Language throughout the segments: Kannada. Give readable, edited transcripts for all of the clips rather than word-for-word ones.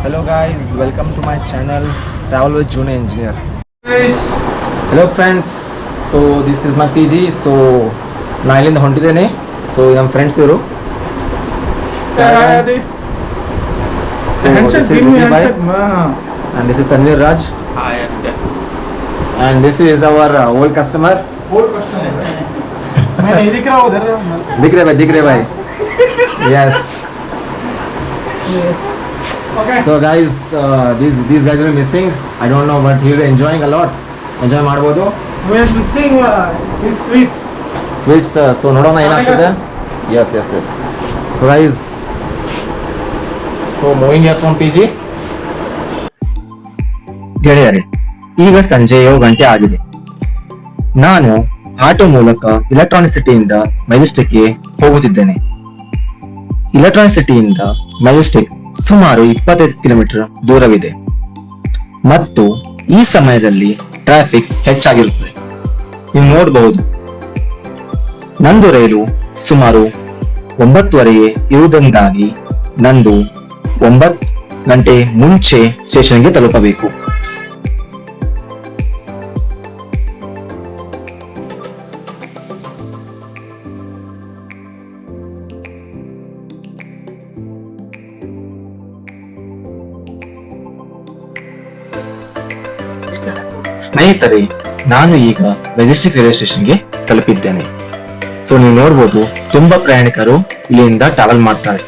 Hello guys, welcome to my channel Travel with Junior Engineer. Hello friends, so this is my PG. So ನಾ ಇಲ್ಲಿಂದ ಹೊಂಟಿದ್ದೇನೆ. ಸೊ ನಮ್ಮ ಫ್ರೆಂಡ್ಸ್ ಇವರು. And this is Tanvir Raj. Hi. And this is our old customer. मैंने दिख रहा उधर. दिख रहे भाई. Yes. Okay. So guys, these guys are missing. I don't know, but he'll enjoying a lot. Enjoy ಮಾಡಬಹುದು. We are missing his sweets. Sweets. So ನೋಡೋಣ ಏನಾಗ್ತದೆ. Yes. So guys, so moving here from PG. ಗೆಳೆಯರೇ, ಈಗ ಸಂಜೆ 7 ಗಂಟೆ ಆಗಿದೆ. ನಾನು ಆಟೋ ಮೂಲಕ ಇಲೆಕ್ಟ್ರಾನಿಕ್ ಸಿಟಿಯಿಂದ ಮೆಜೆಸ್ಟಿಕ್ಗೆ ಹೋಗುತ್ತಿದ್ದೇನೆ. ಇಲೆಕ್ಟ್ರಾನಿಕ್ ಸಿಟಿಯಿಂದ ಮೆಜೆಸ್ಟಿಕ್ ಸುಮಾರು 25 ಕಿಲೋಮೀಟರ್ ದೂರವಿದೆ ಮತ್ತು ಈ ಸಮಯದಲ್ಲಿ ಟ್ರಾಫಿಕ್ ಹೆಚ್ಚಾಗಿರುತ್ತದೆ. ನೀವು ನೋಡಬಹುದು, ನಂದು ರೈಲು ಸುಮಾರು 9:30ಗೆ ಇರುವುದರಿಂದಾಗಿ ನಂದು 9 ಗಂಟೆ ಮುಂಚೆ ಸ್ಟೇಷನ್ಗೆ ತಲುಪಬೇಕು. ಸ್ನೇಹಿತರೆ, ನಾನು ಈಗ ಮೆಜೆಸ್ಟಿಕ್ ರೈಲ್ವೆ ಸ್ಟೇಷನ್ಗೆ ತಲುಪಿದ್ದೇನೆ. ಸೊ ನೀವು ನೋಡ್ಬೋದು, ತುಂಬಾ ಪ್ರಯಾಣಿಕರು ಇಲ್ಲಿಂದ ಟ್ರಾವೆಲ್ ಮಾಡ್ತಾರೆ.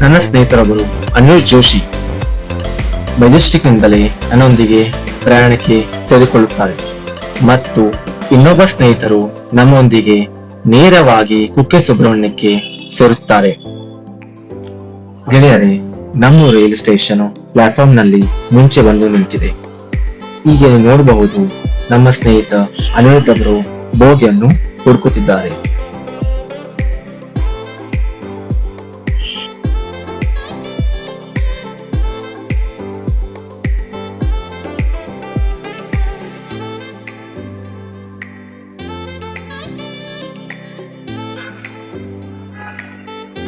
ನನ್ನ ಸ್ನೇಹಿತರೊಬ್ಬರು ಅನಿಲ್ ಜೋಶಿ ಮೆಜೆಸ್ಟಿಕ್ ನಿಂದಲೇ ನನ್ನೊಂದಿಗೆ ಪ್ರಯಾಣಕ್ಕೆ ಸೇರಿಕೊಳ್ಳುತ್ತಾರೆ ಮತ್ತು ಇನ್ನೊಬ್ಬ ಸ್ನೇಹಿತರು ನಮ್ಮೊಂದಿಗೆ ನೇರವಾಗಿ ಕುಕ್ಕೆ ಸುಬ್ರಹ್ಮಣ್ಯಕ್ಕೆ ಸೇರುತ್ತಾರೆ. ಗೆಳೆಯರೇ, ನಮ್ಮ ರೈಲು ಸ್ಟೇಷನ್ ಪ್ಲಾಟ್ಫಾರ್ಮ್ ನಲ್ಲಿ ಮುಂಚೆ ಬಂದು ನಿಂತಿದೆ. ಈಗ ನೀವು ನೋಡಬಹುದು, ನಮ್ಮ ಸ್ನೇಹಿತ ಅನಿರುದ್ಧ ಅವರು ಬೋಗಿಯನ್ನು ಹುಡುಕುತ್ತಿದ್ದಾರೆ.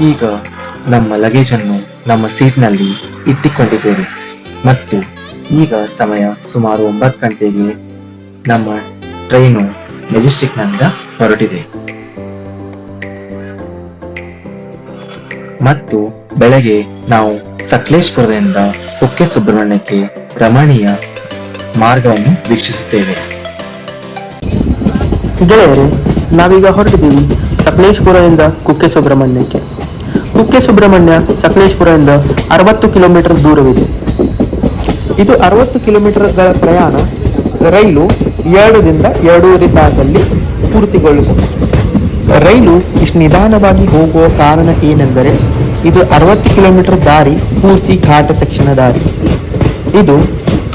ಈಗ ನಮ್ಮ ಲಗೇಜ್ ಅನ್ನು ನಮ್ಮ ಸೀಟ್ ನಲ್ಲಿ ಇಟ್ಟುಕೊಂಡಿದ್ದೇವೆ ಮತ್ತು ಈಗ ಸಮಯ ಸುಮಾರು 9 ಗಂಟೆಗೆ ನಮ್ಮ ಟ್ರೈನು ಮೆಜೆಸ್ಟಿಕ್ ನಿಂದ ಹೊರಟಿದೆ ಮತ್ತು ಬೆಳಗ್ಗೆ ನಾವು ಸಕಲೇಶಪುರದಿಂದ ಕುಕ್ಕೆ ಸುಬ್ರಹ್ಮಣ್ಯಕ್ಕೆ ರಮಣೀಯ ಮಾರ್ಗವನ್ನು ವೀಕ್ಷಿಸುತ್ತೇವೆ. ಗೆಳೆಯರೇ, ನಾವೀಗ ಹೊರಟಿದ್ದೀವಿ ಸಕಲೇಶಪುರದಿಂದ ಕುಕ್ಕೆ ಸುಬ್ರಹ್ಮಣ್ಯಕ್ಕೆ. ಕುಕ್ಕೆ ಸುಬ್ರಹ್ಮಣ್ಯ ಸಕಲೇಶಪುರದಿಂದ 60 ಕಿಲೋಮೀಟರ್ ದೂರವಿದೆ. ಇದು 60 ಕಿಲೋಮೀಟರ್ಗಳ ಪ್ರಯಾಣ ರೈಲು 2ರಿಂದ 2.5 ತಾಸಲ್ಲಿ ಪೂರ್ತಿಗೊಳಿಸುತ್ತದೆ. ರೈಲು ಇಷ್ಟು ನಿಧಾನವಾಗಿ ಹೋಗುವ ಕಾರಣ ಏನೆಂದರೆ, ಇದು 60 ಕಿಲೋಮೀಟರ್ ದಾರಿ ಪೂರ್ತಿ ಘಾಟ ಸೆಕ್ಷನ್ ದಾರಿ. ಇದು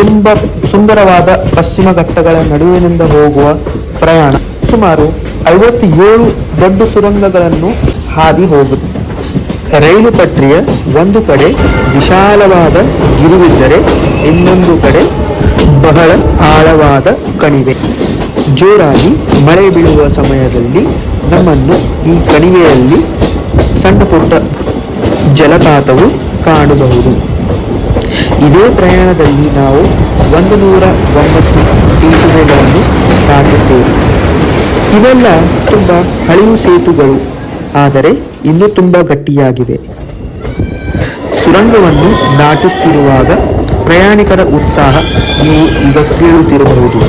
ತುಂಬ ಸುಂದರವಾದ ಪಶ್ಚಿಮ ಘಟ್ಟಗಳ ನಡುವಿನಿಂದ ಹೋಗುವ ಪ್ರಯಾಣ. ಸುಮಾರು 57 ದೊಡ್ಡ ಸುರಂಗಗಳನ್ನು ಹಾದಿ ಹೋಗುತ್ತೆ. ರೈಲು ಪಟ್ರಿಯ ಒಂದು ಕಡೆ ವಿಶಾಲವಾದ ಗಿರಿವಿದ್ದರೆ ಇನ್ನೊಂದು ಕಡೆ ಬಹಳ ಆಳವಾದ ಕಣಿವೆ. ಜೋರಾಗಿ ಮಳೆ ಬೀಳುವ ಸಮಯದಲ್ಲಿ ನಮ್ಮನ್ನು ಈ ಕಣಿವೆಯಲ್ಲಿ ಸಣ್ಣ ಪುಟ್ಟ ಜಲಪಾತವು ಕಾಣಬಹುದು. ಇದೇ ಪ್ರಯಾಣದಲ್ಲಿ ನಾವು 109 ಸೇತುವೆಗಳನ್ನು ದಾಟುತ್ತೇವೆ. ಇವೆಲ್ಲ ತುಂಬ ಹಳೆಯ ಸೇತುವೆಗಳು, ಆದರೆ ಇನ್ನೂ ತುಂಬ ಗಟ್ಟಿಯಾಗಿವೆ. ಸುರಂಗವನ್ನು ದಾಟುತ್ತಿರುವಾಗ ಪ್ರಯಾಣಿಕರ ಉತ್ಸಾಹ ನೀವು ಈಗ ಕೇಳುತ್ತಿರಬಹುದು.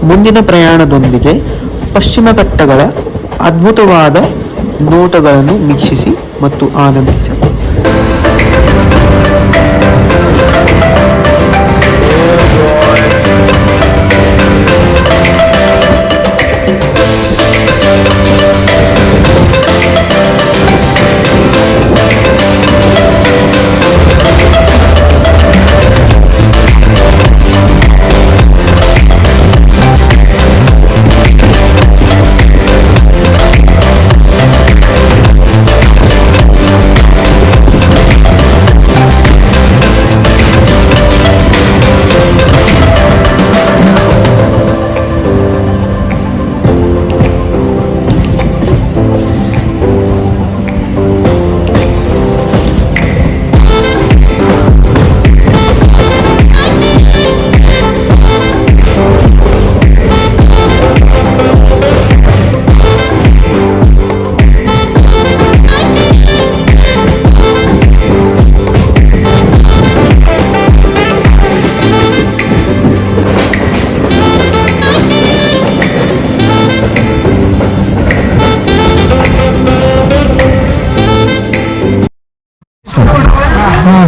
ಮುಂದಿನ ಪ್ರಯಾಣದೊಂದಿಗೆ ಪಶ್ಚಿಮ ಘಟ್ಟಗಳ ಅದ್ಭುತವಾದ ನೋಟಗಳನ್ನು ವೀಕ್ಷಿಸಿ ಮತ್ತು ಆನಂದಿಸಿ.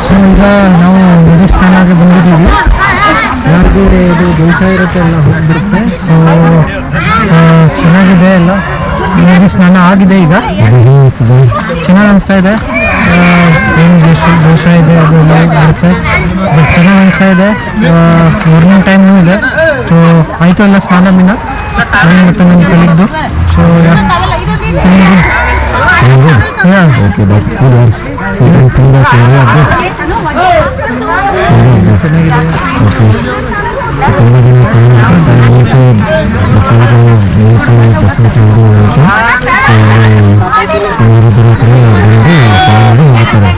ಸೊ ಈಗ ನಾವು ನದಿ ಸ್ನಾನಕ್ಕೆ ಬಂದಿದ್ದೀವಿ. ಯಾರಿಗೆ ಇದು ದೋಷ ಇರುತ್ತೆ ಎಲ್ಲ ಹೋಗ್ಬಿಡುತ್ತೆ. ಸೊ ಚೆನ್ನಾಗಿದೆ, ಎಲ್ಲ ನದಿ ಸ್ನಾನ ಆಗಿದೆ. ಈಗ ಚೆನ್ನಾಗಿ ಅನಿಸ್ತಾ ಇದೆ. ಏನು ಎಷ್ಟು ದೋಷ ಇದೆ ಅದು ಎಲ್ಲ ಬರುತ್ತೆ. ಚೆನ್ನಾಗಿ ಅನಿಸ್ತಾ ಇದೆ. ಮಾರ್ನಿಂಗ್ ಟೈಮ್ನೂ ಇದೆ. ಸೊ ಆಯಿತು ಎಲ್ಲ ಸ್ನಾನ ಮಿನ ನಾನು ಮತ್ತು ನನ್ನ ಕಲಿದ್ದು. So Okay, that's good. So you can see the area of this. ಚೆನ್ನಾಗಿದೆ. Okay. So ತುಂಬ ಜನ ಸ್ನಾನ ಮಾಡ್ತಾರೆ. ಮುಂಚೆ ಬಸವಚಂದ್ರ ಅಂತ ಅವರಿಬ್ಬರ ಕಡೆ ಬಂದು ಸ್ನಾನ ಮಾಡ್ತಾರೆ.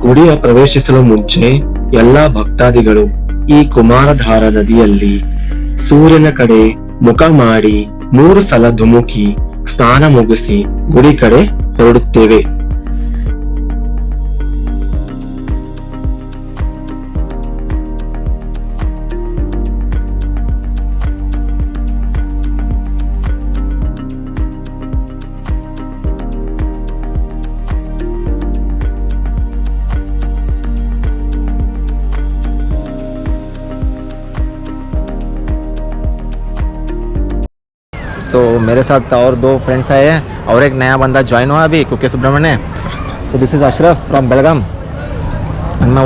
ಗುಡಿಯ ಪ್ರವೇಶಿಸಲು ಮುಂಚೆ ಎಲ್ಲಾ ಭಕ್ತಾದಿಗಳು ಈ ಕುಮಾರಧಾರ ನದಿಯಲ್ಲಿ ಸೂರ್ಯನ ಕಡೆ ಮುಖ ಮಾಡಿ 3 ಸಲ ಧುಮುಕಿ ಸ್ನಾನ ಮುಗಿಸಿ ಗುಡಿ ಕಡೆ ಹೊರಡುತ್ತೇವೆ. So मेरे साथ और 2 फ्रेंड्स आए हैं और एक नया बंदा ज्वाइन हुआ अभी, कुके Subramanya. So this is Ashraf from Belgaum and my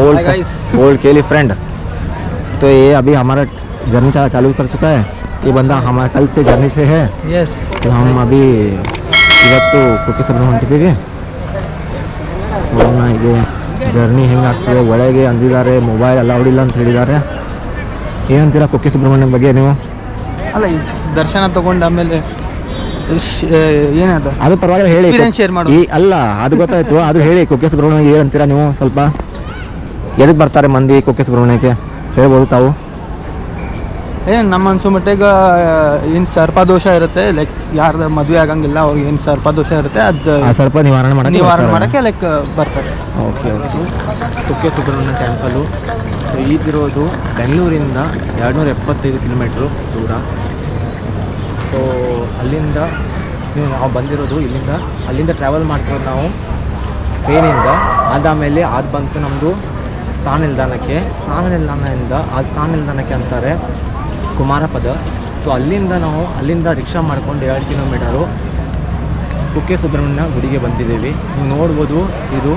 old केली फ्रेंड. तो ये अभी हमारा जर्नी चालू कर चुका है. ये बंदा हमारा कल से जर्नी से है. ಎಸ್. तो हम अभी ಇವತ್ತು ಕುಕ್ಕೆ ಸುಬ್ರಹ್ಮಣ್ಯ ಹೊಂಟಿದ್ದೀವಿ. ನೋಡೋಣ ಹೀಗೆ ಜರ್ನಿ ಹೆಂಗಾಗ್ತದೆ. ಒಳಗೆ ಅಂದಿದ್ದಾರೆ ಮೊಬೈಲ್ ಅಲೌಡ್ ಇಲ್ಲ ಅಂತ ಹೇಳಿದ್ದಾರೆ. ಏನಂತೀರಾ ಕುಕ್ಕೆ ಸುಬ್ರಹ್ಮಣ್ಯನ ಬಗ್ಗೆ ನೀವು? ಅಲ್ಲ, ಈ ದರ್ಶನ ತಗೊಂಡು ಆಮೇಲೆ ಏನದ ಅದು ಪರವಾಗಿಲ್ಲ ಹೇಳಿ. ಶೇರ್ ಮಾಡು. ಅಲ್ಲ, ಅದು ಗೊತ್ತಾಯ್ತು. ಅದು ಹೇಳಿ ಕುಕ್ಕೆ ಸುಬ್ರಹ್ಮಣ್ಯ ಏನಂತೀರಾ ನೀವು? ಸ್ವಲ್ಪ ಎದಕ್ಕೆ ಬರ್ತಾರೆ ಮಂದಿ ಕುಕ್ಕೆ ಸುಬ್ರಹ್ಮಣ್ಯಕ್ಕೆ ಹೇಳ್ಬೋದು ತಾವು? ಏನು ನಮ್ಮ ಅನ್ಸೋ ಮಟ್ಟಿಗೆ ಏನು ಸರ್ಪದೋಷ ಇರುತ್ತೆ, ಲೈಕ್ ಯಾರ್ದು ಮದುವೆ ಆಗಂಗಿಲ್ಲ ಅವ್ರಿಗೆ ಏನು ಸರ್ಪದೋಷ ಇರುತ್ತೆ, ಅದು ಆ ಸ್ವಲ್ಪ ನಿವಾರಣೆ ಮಾಡೋಕ್ಕೆ ಲೈಕ್ ಬರ್ತಾರೆ. Okay okay. Kukke Subrahmanya temple so ಈಗಿರೋದು ಬೆಂಗಳೂರಿಂದ 275 ಕಿಲೋಮೀಟ್ರು ದೂರ. ಸೊ ಅಲ್ಲಿಂದ ನಾವು ಬಂದಿರೋದು ಅಲ್ಲಿಂದ ಟ್ರಾವೆಲ್ ಮಾಡ್ತಿರೋದು ನಾವು ಟ್ರೈನಿಂದ. ಅದಾದಮೇಲೆ ಅದು ಬಂತು ನಮ್ಮದು ಸ್ಥಾನ ನಿಲ್ದಾಣಕ್ಕೆ. ಆ ಸ್ಥಾನ ನಿಲ್ದಾಣಕ್ಕೆ ಅಂತಾರೆ ಕುಮಾರಪದ. ಸೊ ಅಲ್ಲಿಂದ ರಿಕ್ಷಾ ಮಾಡ್ಕೊಂಡು 2 ಕಿಲೋಮೀಟರು ಕುಕ್ಕೆ ಸುಬ್ರಹ್ಮಣ್ಯ ಗುಡಿಗೆ ಬಂದಿದ್ದೀವಿ. ನೀವು ನೋಡ್ಬೋದು, ಇದು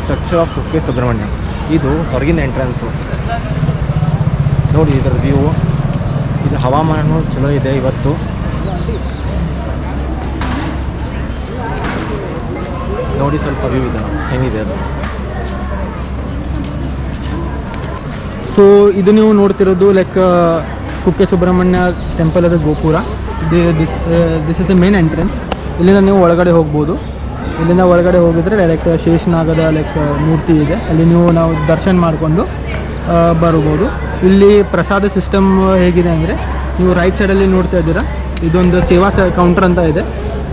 ಚರ್ಚ್ ಆಫ್ ಕುಕ್ಕೆ ಸುಬ್ರಹ್ಮಣ್ಯ. ಇದು ಹೊರಗಿನ ಎಂಟ್ರೆನ್ಸು. ನೋಡಿ ಇದರ ವ್ಯೂ. ಇದು ಹವಾಮಾನವೂ ಚಲೋ ಇದೆ ಇವತ್ತು. ನೋಡಿ ಸ್ವಲ್ಪ ವ್ಯೂ ಇದೆ ಹೆಂಗಿದೆ ಅದು. ಸೊ ಇದು ನೀವು ನೋಡ್ತಿರೋದು ಲೈಕ್ ಕುಕ್ಕೆ ಸುಬ್ರಹ್ಮಣ್ಯ ಟೆಂಪಲ್ ಅದ ಗೋಪುರ. This is the main entrance. ಇಲ್ಲಿಂದ ನೀವು ಒಳಗಡೆ ಹೋಗ್ಬೋದು. ಇಲ್ಲಿಂದ ಒಳಗಡೆ ಹೋಗಿದ್ರೆ ಡೈರೆಕ್ಟ್ ಶೇಷನಾಗದ ಲೈಕ್ ಮೂರ್ತಿ ಇದೆ, ಅಲ್ಲಿ ನಾವು ದರ್ಶನ ಮಾಡಿಕೊಂಡು ಬರ್ಬೋದು. ಇಲ್ಲಿ ಪ್ರಸಾದ ಸಿಸ್ಟಮ್ ಹೇಗಿದೆ ಅಂದರೆ, ನೀವು ರೈಟ್ ಸೈಡಲ್ಲಿ ನೋಡ್ತಾ ಇದ್ದೀರಾ, ಇದೊಂದು ಸೇವಾ ಕೌಂಟರ್ ಅಂತ ಇದೆ.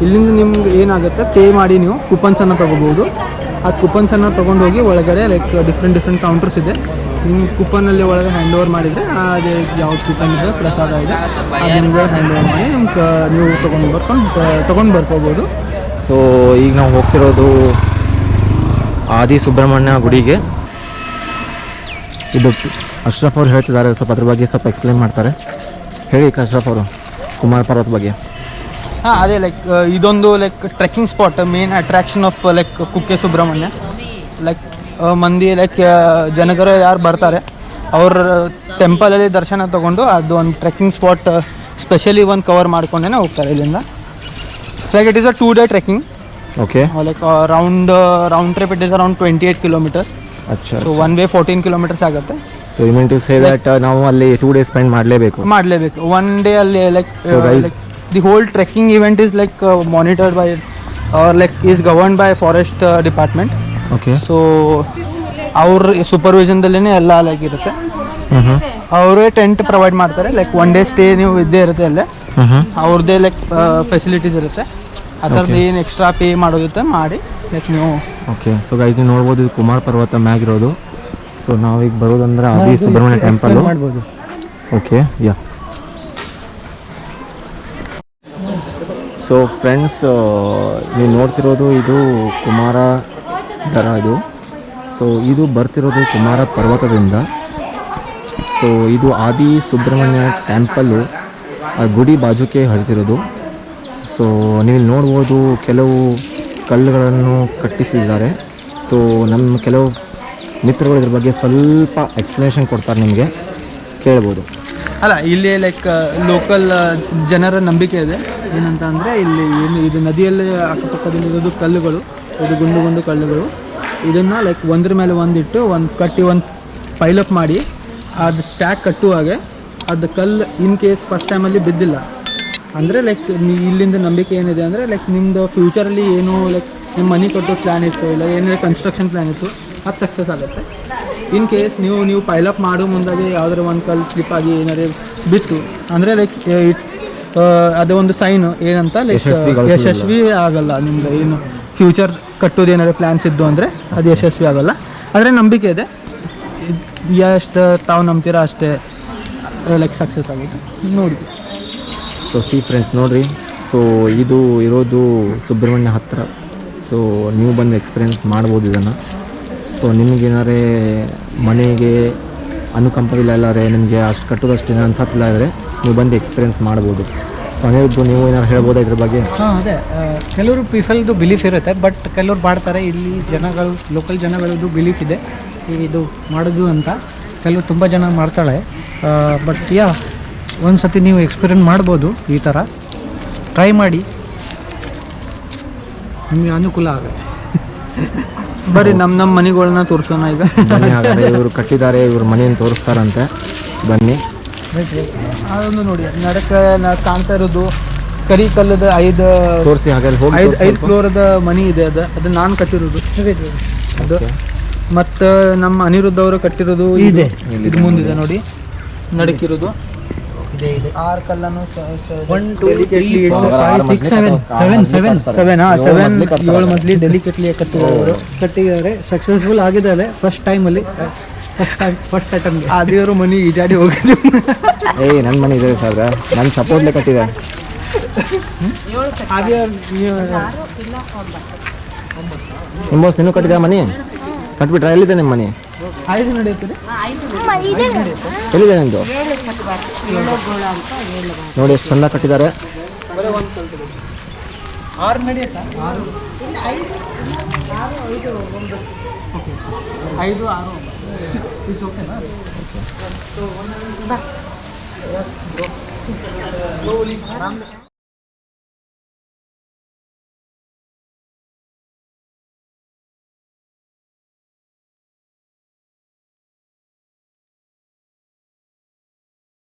ಇಲ್ಲಿಂದ ನಿಮ್ಗೆ ಏನಾಗುತ್ತೆ, ಪೇ ಮಾಡಿ ನೀವು ಕೂಪನ್ಸನ್ನು ತೊಗೋಬೋದು. ಆ ಕೂಪನ್ಸನ್ನು ತೊಗೊಂಡೋಗಿ ಒಳಗಡೆ ಲೈಕ್ ಡಿಫ್ರೆಂಟ್ ಕೌಂಟರ್ಸ್ ಇದೆ. ನಿಮ್ಮ ಕೂಪನಲ್ಲಿ ಒಳಗೆ ಹ್ಯಾಂಡ್ ಓವರ್ ಮಾಡಿದರೆ ಅದೇ ಯಾವ ಕೂಪನ್ ಇದೆ, ಪ್ರಸಾದ ಇದೆ, ಅದು ನಿಮಗೆ ಹ್ಯಾಂಡ್ ಓವರ್ ಮಾಡಿ ನಿಮ್ಗೆ ನೀವು ತೊಗೊಂಡು ಬರ್ಕೋಬೋದು. ಸೊ ಈಗ ನಾವು ಹೋಗ್ತಿರೋದು ಆದಿ ಸುಬ್ರಹ್ಮಣ್ಯ ಗುಡಿಗೆ. ಇದು ಅಶ್ರಫ್ ಅವ್ರು ಹೇಳ್ತಿದ್ದಾರೆ, ಸ್ವಲ್ಪ ಅದ್ರ ಬಗ್ಗೆ ಸ್ವಲ್ಪ ಎಕ್ಸ್ಪ್ಲೇನ್ ಮಾಡ್ತಾರೆ. ಹೇಳಿ ಅಶ್ರಫ್ ಅವರು ಕುಮಾರ ಪರ್ವತ ಬಗ್ಗೆ. ಹಾಂ, ಅದೇ ಲೈಕ್ ಇದೊಂದು like trekking spot, main attraction of like Kukke Subramanya. Like ಮಂದಿ ಲೈಕ್ ಜನಗರು ಯಾರು ಬರ್ತಾರೆ ಅವ್ರ ಟೆಂಪಲಲ್ಲಿ ದರ್ಶನ ತೊಗೊಂಡು ಅದು ಒಂದು ಟ್ರೆಕ್ಕಿಂಗ್ ಸ್ಪಾಟ್ ಸ್ಪೆಷಲಿ ಒಂದು ಕವರ್ ಮಾಡ್ಕೊಂಡೇ ಹೋಗ್ತಾರೆ ಇಲ್ಲಿಂದ. Like it is a 2 day trekking. Okay. Like round trip it is around 28 kilometers. ಅಚ್ಚಾ. ಸೊ ಒನ್ ವೇ 14 kilometers ಆಗುತ್ತೆ. So you mean to say that ನಾವು ಅಲ್ಲಿ 2 days ಸ್ಪೆಂಡ್ ಮಾಡಲೇಬೇಕು. ಒನ್ ಡೇ ಅಲ್ಲಿ like So guys, the whole trekking event is like monitored by like is governed by forest department. Okay. So ಅವ್ರ ಸೂಪರ್ವಿಷನ್ದಲ್ಲೇ ಎಲ್ಲ ಲೈಕ್ ಇರುತ್ತೆ. ಅವರೇ ಟೆಂಟ್ ಪ್ರೊವೈಡ್ ಮಾಡ್ತಾರೆ. ಲೈಕ್ ಒನ್ ಡೇ ಸ್ಟೇ ನೀವು ಇದ್ದೇ ಇರುತ್ತೆ ಅಲ್ಲೇ. ಅವ್ರದ್ದೇ ಲೈಕ್ ಫೆಸಿಲಿಟೀಸ್ ಇರುತ್ತೆ. ಆ ಥರದ್ದು ಏನು ಎಕ್ಸ್ಟ್ರಾ ಪೇ ಮಾಡೋದಿರುತ್ತೆ ಮಾಡಿ ಲೈಕ್ ನೀವು. ಓಕೆ. ಸೊ ಗೈಸ್ ನೀವು ನೋಡ್ಬೋದು, ಇದು ಕುಮಾರ ಪರ್ವತ ಮ್ಯಾಗಿರೋದು. ಸೊ ನಾವೀಗ ಬರೋದಂದ್ರೆ ಆದಿ ಸುಬ್ರಹ್ಮಣ್ಯ ಟೆಂಪಲ್ ಮಾಡ್ಬೋದು. ಓಕೆ, ಯಾ. ಸೊ ಫ್ರೆಂಡ್ಸ್, ನೀವು ನೋಡ್ತಿರೋದು ಇದು ಕುಮಾರ ದರ ಇದು. ಸೊ ಇದು ಬರ್ತಿರೋದು ಕುಮಾರ ಪರ್ವತದಿಂದ. ಸೊ ಇದು ಆದಿ ಸುಬ್ರಹ್ಮಣ್ಯ ಟೆಂಪಲ್ಲು ಆ ಗುಡಿ ಬಾಜುಕೆ ಹರಿತಿರೋದು. ಸೊ ನೀವು ನೋಡ್ಬೋದು ಕೆಲವು ಕಲ್ಲುಗಳನ್ನು ಕಟ್ಟಿಸಿದ್ದಾರೆ. ಸೊ ನಮ್ಮ ಕೆಲವು ಮಿತ್ರಗಳು ಇದ್ರ ಬಗ್ಗೆ ಸ್ವಲ್ಪ ಎಕ್ಸ್ಪ್ಲನೇಷನ್ ಕೊಡ್ತಾರೆ, ನಿಮಗೆ ಕೇಳ್ಬೋದು. ಅಲ್ಲ, ಇಲ್ಲಿ ಲೈಕ್ ಲೋಕಲ್ ಜನರ ನಂಬಿಕೆ ಇದೆ ಏನಂತ ಅಂದರೆ, ಇಲ್ಲಿ ಏನು ಇದು ನದಿಯಲ್ಲಿ ಅಕ್ಕಪಕ್ಕದಲ್ಲಿರೋದು ಕಲ್ಲುಗಳು, ಇದು ಗುಂಡು ಕಲ್ಲುಗಳು, ಇದನ್ನು ಲೈಕ್ ಒಂದ್ರ ಮೇಲೆ ಒಂದಿಟ್ಟು ಒಂದು ಪೈಲಪ್ ಮಾಡಿ ಅದು ಸ್ಟ್ಯಾಕ್ ಕಟ್ಟುವಾಗೆ ಅದು ಕಲ್ಲು ಇನ್ ಕೇಸ್ ಫಸ್ಟ್ ಟೈಮಲ್ಲಿ ಬಿದ್ದಿಲ್ಲ ಅಂದರೆ ಲೈಕ್ ಇಲ್ಲಿಂದ ನಂಬಿಕೆ ಏನಿದೆ ಅಂದರೆ ಲೈಕ್ ನಿಮ್ಮದು ಫ್ಯೂಚರಲ್ಲಿ ಏನು ಲೈಕ್ ನಿಮ್ಮ ಮನೆ ಕಟ್ಟೋ ಪ್ಲ್ಯಾನ್ ಇತ್ತು, ಇಲ್ಲ ಏನಾದ್ರು ಕನ್ಸ್ಟ್ರಕ್ಷನ್ ಪ್ಲ್ಯಾನ್ ಇತ್ತು, ಅದು ಸಕ್ಸಸ್ ಆಗುತ್ತೆ. ಇನ್ ಕೇಸ್ ನೀವು ಪೈಲಪ್ ಮಾಡೋ ಮುಂದಾಗೆ ಯಾವುದಾದ್ರು ಒಂದು ಕಲ್ಲು ಸ್ಲಿಪ್ ಆಗಿ ಏನಾದ್ರು ಬಿತ್ತು ಅಂದರೆ ಲೈಕ್ ಅದೇ ಒಂದು ಸೈನು ಏನಂತ ಲೈಕ್ ಯಶಸ್ವಿ ಆಗಲ್ಲ. ನಿಮ್ದು ಏನು ಫ್ಯೂಚರ್ ಕಟ್ಟೋದು ಏನಾದ್ರು ಪ್ಲ್ಯಾನ್ಸ್ ಇದ್ದು ಅಂದರೆ ಅದು ಯಶಸ್ವಿ ಆಗೋಲ್ಲ. ಆದರೆ ನಂಬಿಕೆ ಇದೆ, ಎಷ್ಟು ತಾವು ನಂಬ್ತೀರಾ ಅಷ್ಟೇ ಲೈಕ್ ಸಕ್ಸಸ್ ಆಗುತ್ತೆ ನೋಡಿ. ಸೊ ಫ್ರೆಂಡ್ಸ್ ನೋಡಿರಿ, ಸೊ ಇದು ಇರೋದು ಸುಬ್ರಹ್ಮಣ್ಯ ಹತ್ತಿರ. ಸೊ ನೀವು ಬಂದು ಎಕ್ಸ್ಪೀರಿಯೆನ್ಸ್ ಮಾಡ್ಬೋದು ಇದನ್ನು. ಸೊ ನಿಮಗೇನಾರೇ ಮನೆಗೆ ಅನುಕಂಪವಿಲ್ಲ, ಎಲ್ಲಾರೆ ನಿಮಗೆ ಅಷ್ಟು ಕಟ್ಟೋದಷ್ಟು ಅನ್ಸತ್ತಿಲ್ಲ ಅಂದರೆ ನೀವು ಬಂದು ಎಕ್ಸ್ಪೀರಿಯೆನ್ಸ್ ಮಾಡ್ಬೋದು. ಸೊ ಅನಿರುದ್ಧು, ನೀವು ಏನಾರು ಹೇಳ್ಬೋದು ಇದ್ರ ಬಗ್ಗೆ? ಹಾಂ, ಅದೇ ಕೆಲವರು ಪೀಪಲ್ದು ಬಿಲೀಫ್ ಇರುತ್ತೆ, ಬಟ್ ಕೆಲವ್ರು ಮಾಡ್ತಾರೆ. ಇಲ್ಲಿ ಜನಗಳು, ಲೋಕಲ್ ಜನಗಳದ್ದು ಬಿಲೀಫ್ ಇದೆ ಇದು ಮಾಡೋದು ಅಂತ. ಕೆಲವು ತುಂಬ ಜನ ಮಾಡ್ತಾಳೆ. ಬಟ್ ಒಂದು ಸತಿ ನೀವು ಎಕ್ಸ್ಪೀರಿಯೆನ್ಸ್ ಮಾಡ್ಬೋದು, ಈ ಥರ ಟ್ರೈ ಮಾಡಿ, ನಿಮಗೆ ಅನುಕೂಲ ಆಗುತ್ತೆ. ಬರೀ ನಮ್ಮ ಮನೆಗಳನ್ನ ತೋರಿಸೋಣ ಈಗ. ಬನ್ನಿ, ಹಾಗಾದರೆ ಇವರು ಕಟ್ಟಿದ್ದಾರೆ, ಇವ್ರ ಮನೆಯನ್ನು ತೋರಿಸ್ತಾರಂತೆ, ಬನ್ನಿ. ಅದೊಂದು ನೋಡಿ, ನಡಕ್ಕೆ ಕಾಣ್ತಾ ಇರೋದು ಕರಿ ಕಲ್ಲದ 5 ತೋರಿಸಿ, ಹಾಗಾದ್ರೆ ಹೋಗಿ 5 ಫ್ಲೋರ್ದ ಮನೆ ಇದೆ. ಅದು ನಾನು ಕಟ್ಟಿರೋದು ಅದು. ಮತ್ತು ನಮ್ಮ ಅನಿರುದ್ಧ ಅವರು ಕಟ್ಟಿರೋದು ಇದೆ, ಇದು ಮುಂದಿದೆ ನೋಡಿ, ನಡಕಿರೋದು 6 ಕಲ್ಲನ್ನು 7 ಮದ್ಲಿ ಡೆಲಿಕೇಟ್ಲಿ ಕಟ್ಟಿದ್ದಾರೆ. ಸಕ್ಸಸ್ಫುಲ್ ಆಗಿದ್ದಾರೆ ಫಸ್ಟ್ ಟೈಮಲ್ಲಿ, ಫಸ್ಟ್ ಅಟೆಂಪ್ಟ್. ಆದಿಯವರು ಮನೆ ಈಜಾಡಿ ಹೋಗಿದ್ದು. ನನ್ನ ಮನೆ ಇದೆ ಸರ್, ನನ್ನ ಸಪೋರ್ಟ್ಲೆ ಕಟ್ಟಿದೆ. ನೀನು ಕಟ್ಟಿದ ಮನೆ ಕಟ್ಬಿಟ್ರೆ? ಎಲ್ಲಿದೆ ನಿಮ್ಮ ಮನೆ? 5 ನಡೆಯುತ್ತದೆ. ಎಲ್ಲಿದೆ ನಿಮ್ಮದು? ನೋಡಿ ಎಷ್ಟು ಚಂದ ಕಟ್ಟಿದ್ದಾರೆ. 6 ನಡೆಯುತ್ತಾ? 5, 6, 6 is okay na? Okay.